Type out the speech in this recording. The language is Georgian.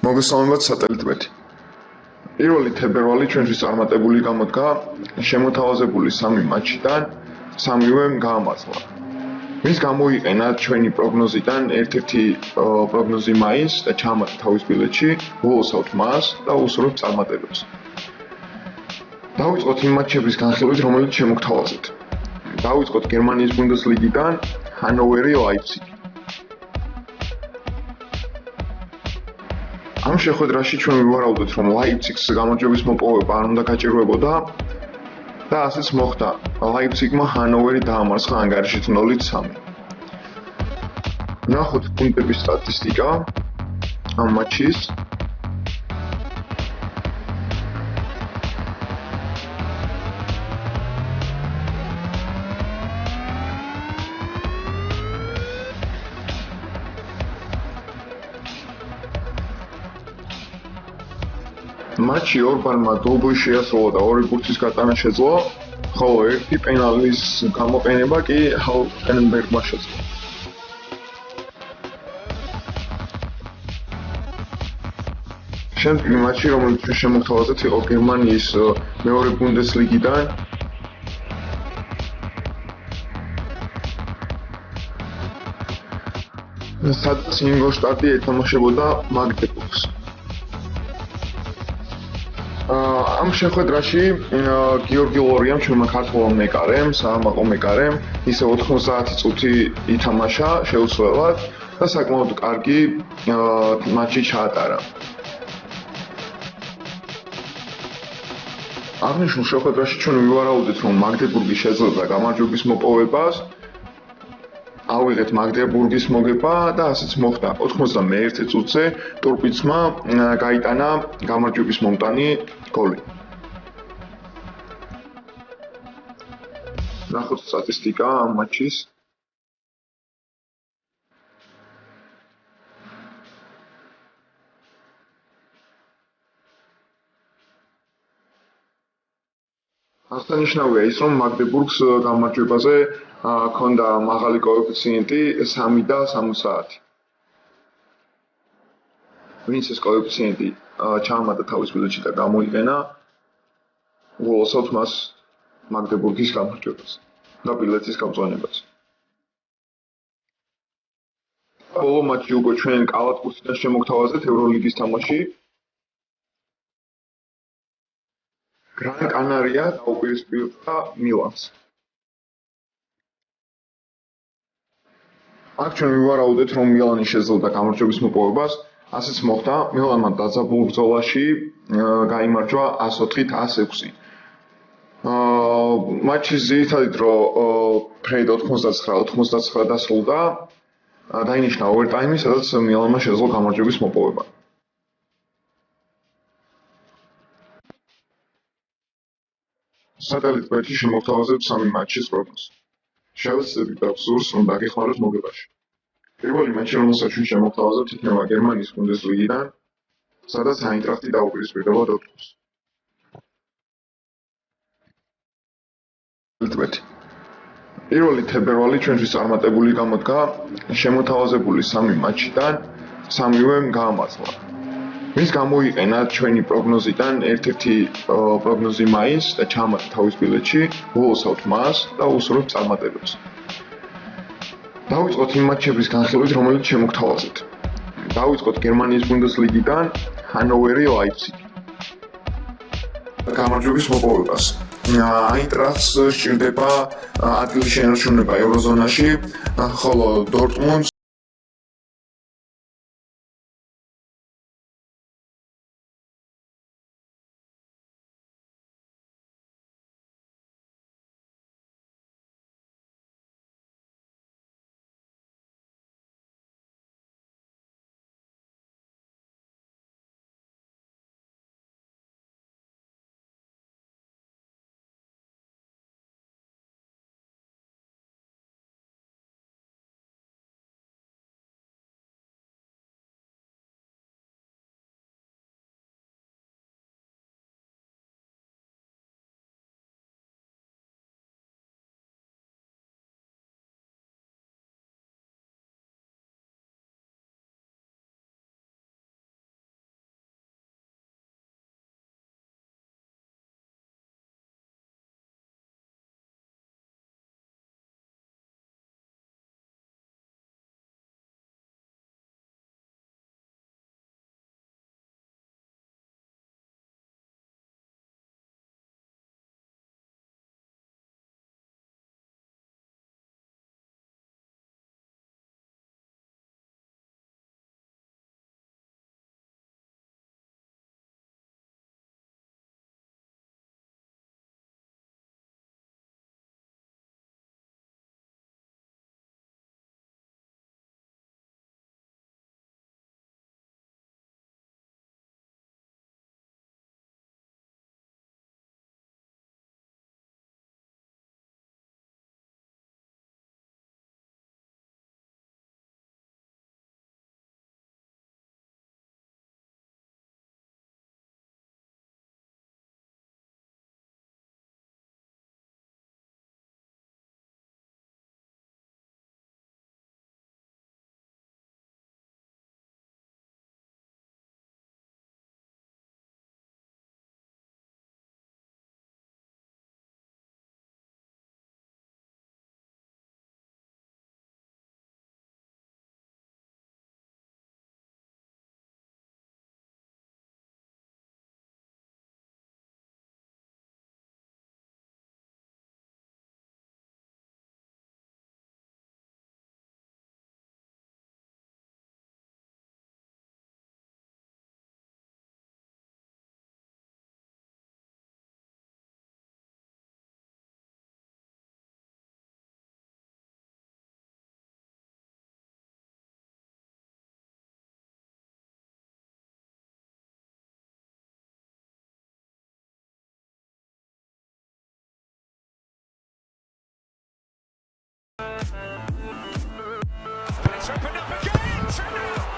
მოგესალმებით სატელიტბეთი. 1 თებერვალი ჩვენთვის წარმატებული გამოდგა შემოთავაზებული 3 მატჩიდან 3-ვე გაამართლა. მის გამოიყენა ჩვენი პროგნოზიდან ერთ-ერთი პროგნოზი მაინც და ჩამატა თავის ბილეთში, ულოცავთ მას და უსურვებთ წარმატებებს. დავიწყოთ იმ მატჩების განხილვით, რომელიც შემოგთავაზეთ. დავიწყოთ გერმანიის ბუნდესლიგიდან ჰანოვერი ლაიფციგი. ამ შეხვედრაში ჩვენ ვივარაუდეთ, რომ ლაიფციგს გამარჯვების მოპოვება არ უნდა გაჭირვებოდა და ასეც მოხდა. ლაიფციგმა ჰანოვერი დაამარცხა ანგარიშით 0-3. ნახოთ პუნქტების სტატისტიკა ამ მატჩის. მატჩი ორბანმა დუბლი შეასრულა და 2 ბურთის გატანა შეძლო, ხოლო 1 პენალის გამოყენება კი ჰალკენბერგმა შეძლო. შემდგომი მატჩი, რომელიც შემოგთავაზეთ, იყო გერმანიის მეორე ბუნდესლიგიდან სადაც ინგოლშტატი ეთამაშებოდა მაგდებურგს. ამ შეხვედრაში გიორგი ლორიამ ჩვენმა ქართველმა მეკარემ, საამაყო მეკარემ, ისე 90 წუთი ითამაშა შეუცვლელად და საკმაოდ კარგი მატჩი ჩაატარა. აღნიშნულ შეხვედრაში ჩვენ ვივარაუდეთ, რომ მაგდებურგი შეძლება გამარჯვების მოპოვებას, ავიღეთ მაგდებურგის მოგება და ასეც მოხდა. 91 წუთზე ტურპიცმა გაიტანა გამარჯვების მომტანი გოლი. ნახოთ სტატისტიკა ამ მატჩის. აღსანიშნავია ის, რომ მაგდებურგს გამარჯვებაზე ჰქონდა მაღალი კოეფიციენტი 3 და 60. ვინც ეს კოეფიციენტი ჩაამატა თავის ბილეთში და გამოიყენა, ულოცავთ მას მაგდებურგის გამარჯვებას და ბილეთის გამწვანებას. ბოლო მატჩი უკვე ჩვენ კალათბურთიდან შემოგთავაზეთ ევროლიგის თამაში. გრან კანარია დაუპირისპირდა მილანს. აქ ჩვენ ვივარაუდეთ, რომ მილანი შეძლება გამარჯვების მოპოვებას, ასეც მოხდა. მილანმა დაძაბულ ბრძოლაში გაიმარჯვა 104-106. მატჩის ძირითადი დრო ფრედ 99 დასრულდა. დაინიშნა ოვერტაიმი, სადაც მილანმა შეძლო გამარჯვების მოპოვება. სატელიტბეთი შემოგთავაზებთ 3 მატჩის პროგნოზს. შევეცდებით და გსურს, რომ დაგეხმაროთ მოგებაში. პირველი მატჩი, რომელსაც ჩვენ შემოგთავაზებთ, იქნება გერმანიის ბუნდესლიგიდან, სადაც აინტრახტი დაუპირისპირდება დორტმუნდს. 1 თებერვალი ჩვენთვის წარმატებული გამოდგა შემოთავაზებული 3 მატჩიდან 3-ვე გაამართლა. მის გამოიყენა ჩვენი პროგნოზიდან ერთ-ერთი პროგნოზი მაინც და ჩამატა თავის ბილეთში, ულოცავთ მას და უსურვებთ წარმატებებს. დავიწყოთ იმ მატჩების განხილვით, რომელიც შემოგთავაზეთ. დავიწყოთ გერმანიის ბუნდესლიგიდან ჰანოვერი ლაიფციგი. გამარჯვების მოპოვებას. აინტრახტს სჭირდება ადგილის შენარჩუნება ევროზონაში, ხოლო დორტმუნდს opened up again. 2-0.